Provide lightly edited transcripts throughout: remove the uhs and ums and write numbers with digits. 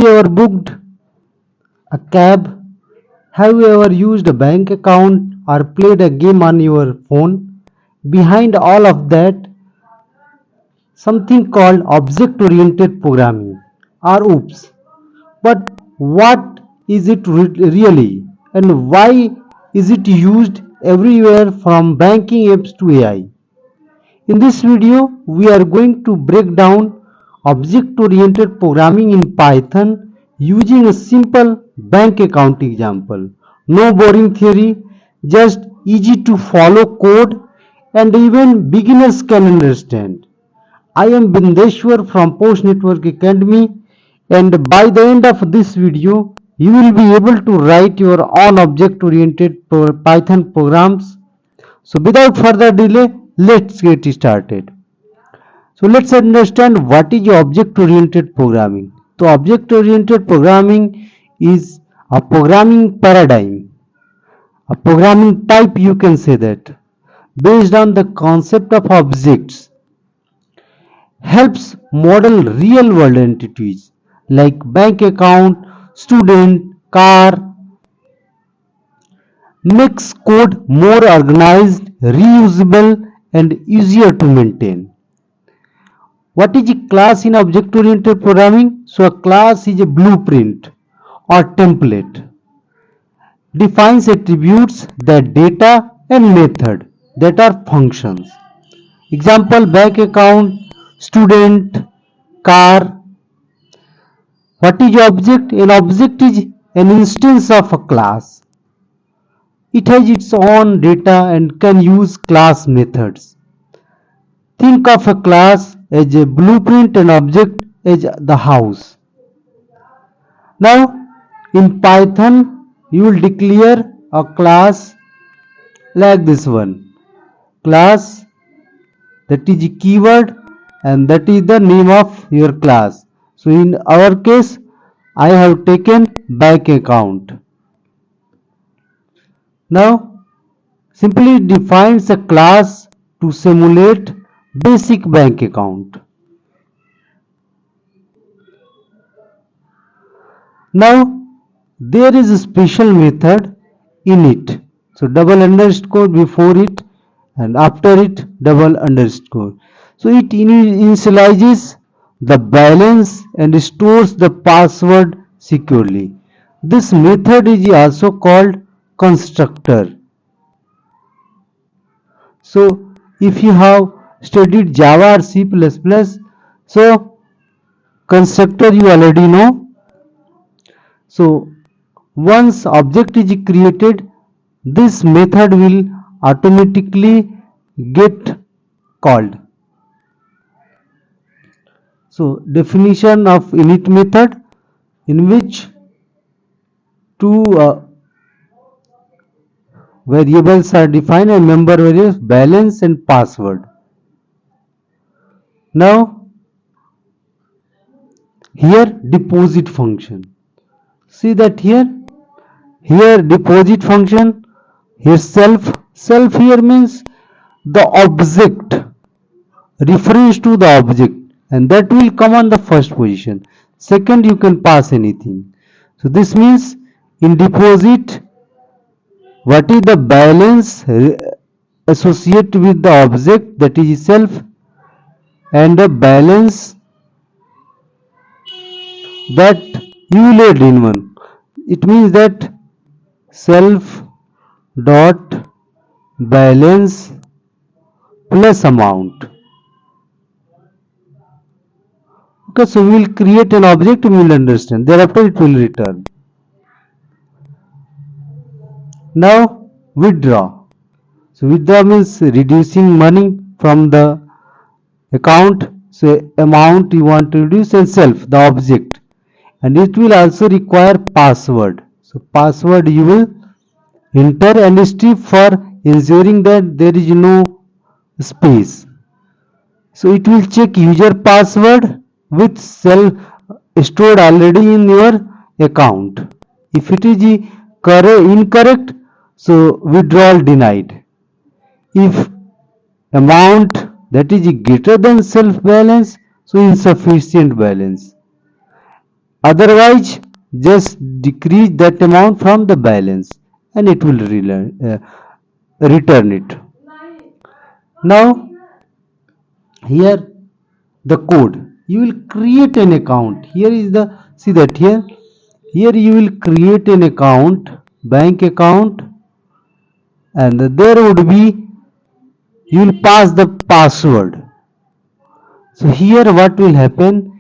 you ever booked a cab? Have you ever used a bank account or played a game on your phone? Behind all of that, something called object oriented programming or OOPS. But what is it really, and why is it used everywhere from banking apps to AI? In this video, we are going to break down object-oriented programming in Python using a simple bank account example. No boring theory, just easy to follow code and even beginners can understand. I am Bindeshwar from PostNetwork Academy, and by the end of this video, you will be able to write your own object-oriented Python programs. So without further delay, let's get started. So let's understand what is object-oriented programming. So object-oriented programming is a programming paradigm, a programming type, you can say that, based on the concept of objects, helps model real world entities like bank account, student, car, makes code more organized, reusable, and easier to maintain. What is a class in object oriented programming? So a class is a blueprint or template, defines attributes, that data and method that are functions. Example, bank account, student, car. What is object? An object is an instance of a class. It has its own data and can use class methods. Think of a class as a blueprint and object as the house. Now, in Python, you will declare a class like this one. Class, that is a keyword, and that is the name of your class. So in our case, I have taken bank account. Now, simply defines a class to simulate basic bank account. Now, there is a special method in it. So double underscore before it and after it double underscore. So it initializes the balance and stores the password securely. This method is also called constructor. So if you have studied Java or C++, so constructor you already know. So once object is created, this method will automatically get called. So definition of init method, in which two variables are defined and member variables, balance and password. Now here deposit function. See that here deposit function, here self here means the object, reference to the object, and that will come on the first position. Second, you can pass anything. So this means in deposit, what is the balance associated with the object, that is self, and the balance that you will add in one. It means that self dot balance plus amount. Okay, so we will create an object, we will understand. Thereafter it will return. Now withdraw. So withdraw means reducing money from the account. So amount you want to reduce, and self, the object. And it will also require password. So password you will enter and strip for ensuring that there is no space. So it will check user password with self stored already in your account. If it is incorrect, so withdrawal denied. If amount that is greater than self balance, so insufficient balance. Otherwise, just decrease that amount from the balance and it will return it. Now here the code, you will create an account. Here is the, see that here you will create an account, bank account, and there would be, you will pass the password. So here what will happen,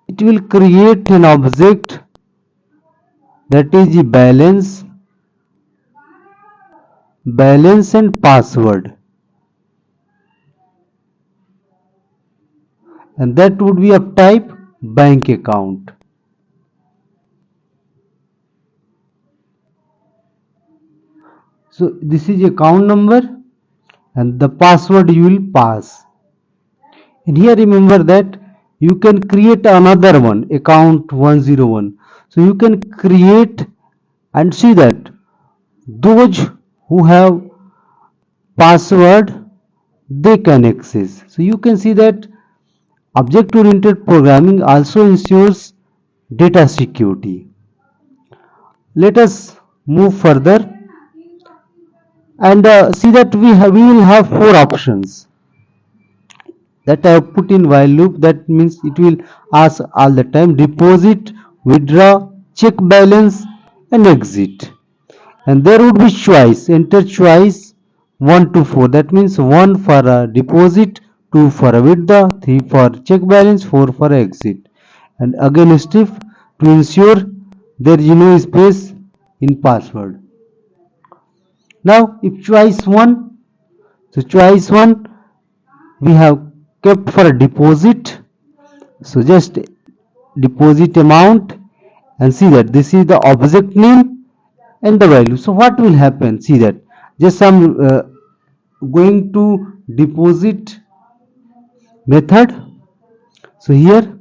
it will create an object, that is the balance and password, and that would be of type bank account. So this is account number and the password you will pass. And here remember that you can create another one, account 101. So you can create and see that those who have password, they can access. So you can see that object oriented programming also ensures data security. Let us move further and see that we will have four options that I have put in while loop. That means it will ask all the time deposit, withdraw, check balance and exit. And there would be choice, enter choice 1 to 4. That means 1 for a deposit, 2 for a withdraw, 3 for check balance, 4 for exit. And again strip to ensure there is no space in password. Now if choice 1, so choice 1 we have kept for a deposit. So just deposit amount and see that this is the object name and the value. So what will happen, see that just I'm going to deposit method. So here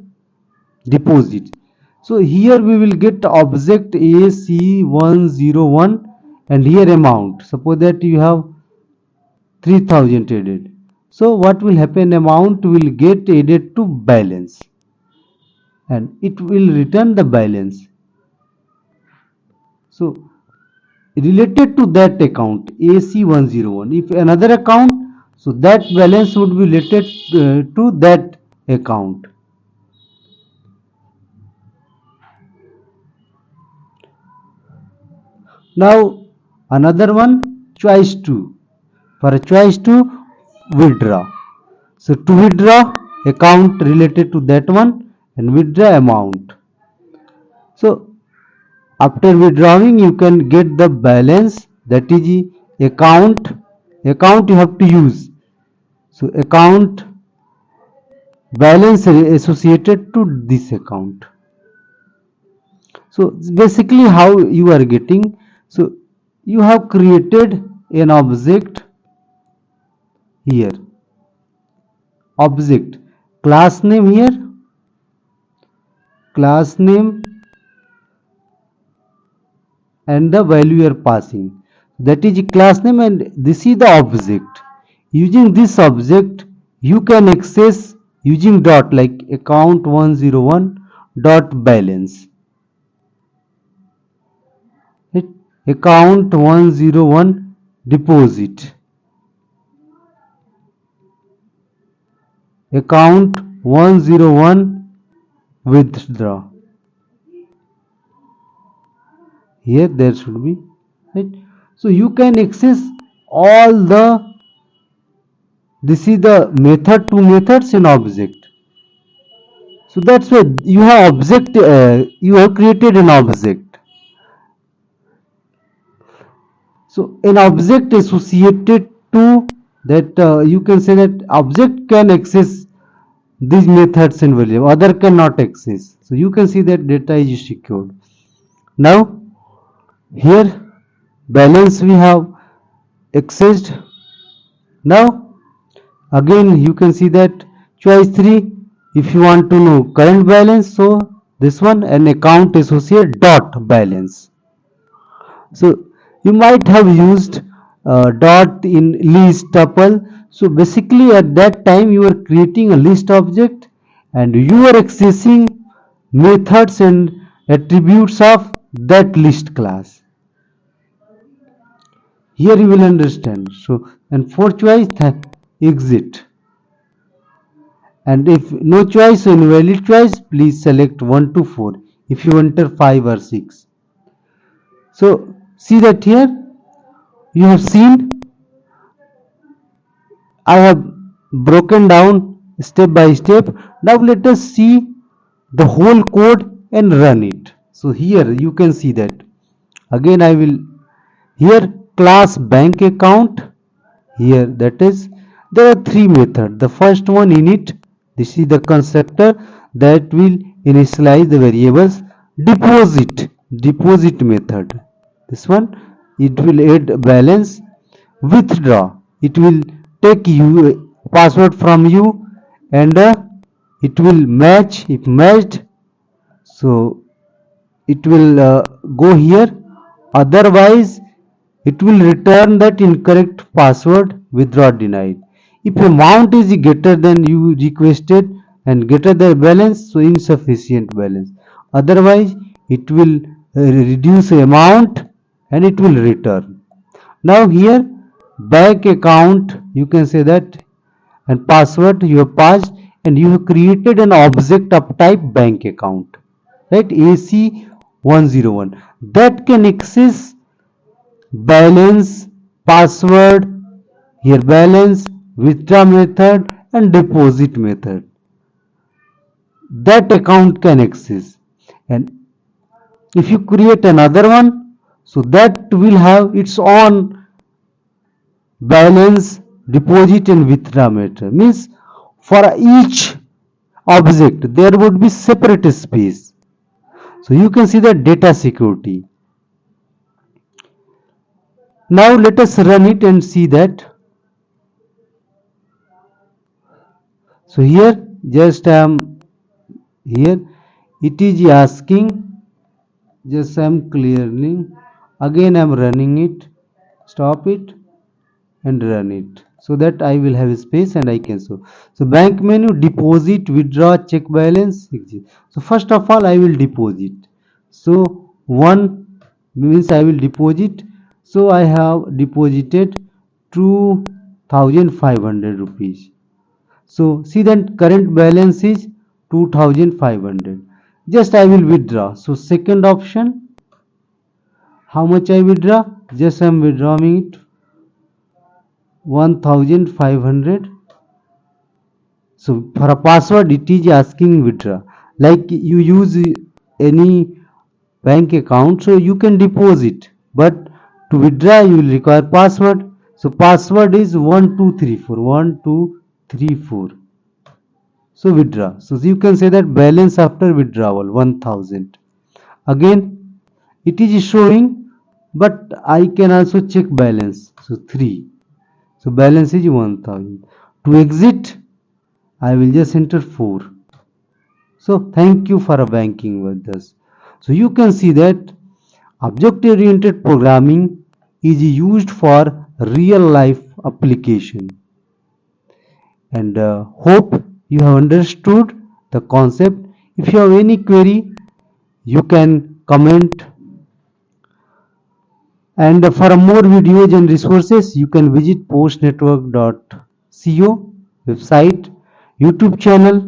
deposit, so here we will get object AC101 and here amount, suppose that you have 3000 added. So what will happen, amount will get added to balance and it will return the balance. So related to that account AC101, if another account, so that balance would be related to that account. Now another one, choice 2, for a choice 2 withdraw. So to withdraw account related to that one and withdraw amount. So after withdrawing you can get the balance, that is the account you have to use. So account balance associated to this account. So basically how you are getting, so you have created an object here, object class name here, class name and the value you are passing, that is class name and this is the object. Using this object you can access using dot, like account 101 dot balance, right? Account 101 deposit, account 101 withdraw. Here there should be, right? So you can access all the, this is the method, two methods in object. So that's why you have object, you have created an object. So an object associated to that, you can say that object can access these methods and value, other cannot access. So you can see that data is secured. Now here balance we have accessed. Now again you can see that choice 3, if you want to know current balance, so this one, an account associate dot balance. So you might have used dot in list tuple. So basically at that time you are creating a list object and you are accessing methods and attributes of that list class. Here you will understand. So, and for choice, exit. And if no choice or invalid choice, please select 1 to 4 if you enter 5 or 6. So see that here you have seen I have broken down step by step. Now let us see the whole code and run it. So here you can see that. Again I will here class bank account. Here that is there are three methods. The first one init. This is the constructor that will initialize the variables. Deposit method. This one it will add balance. Withdraw, it will take you password from you and it will match. If matched, so it will go here, otherwise it will return that incorrect password, withdraw denied. If amount is greater than you requested and greater than balance, so insufficient balance, otherwise it will reduce amount and it will return. Now here bank account, you can say that, and password you have passed, and you have created an object of type bank account, right? AC101 that can access balance, password, here balance, withdraw method and deposit method. That account can access. And if you create another one, so that will have its own balance, deposit and withdraw method. Means for each object there would be separate space. So you can see the data security. Now let us run it and see that. So here just here it is asking, just I am clearing, again I am running it, stop it and run it, so that I will have space and I can show. So bank menu, deposit, withdraw, check balance, exit. So first of all I will deposit. So 1 means I will deposit. So I have deposited 2500 rupees. So see that current balance is 2500. Just I will withdraw. So second option, how much I withdraw? Just I am withdrawing it 1500. So for a password it is asking withdraw. Like you use any bank account, so you can deposit, but to withdraw you will require password. So password is 1234 1234. So withdraw. So you can say that balance after withdrawal 1000. Again it is showing, but I can also check balance. So 3. So balance is 1000. To exit, I will just enter 4. So thank you for banking with us. So you can see that object-oriented programming is used for real-life application. And hope you have understood the concept. If you have any query, you can comment. And for more videos and resources, you can visit postnetwork.co website, YouTube channel.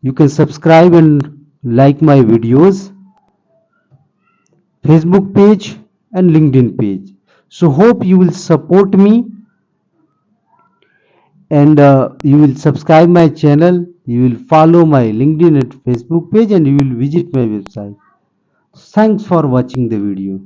You can subscribe and like my videos, Facebook page and LinkedIn page. So hope you will support me and you will subscribe my channel, you will follow my LinkedIn and Facebook page and you will visit my website. Thanks for watching the video.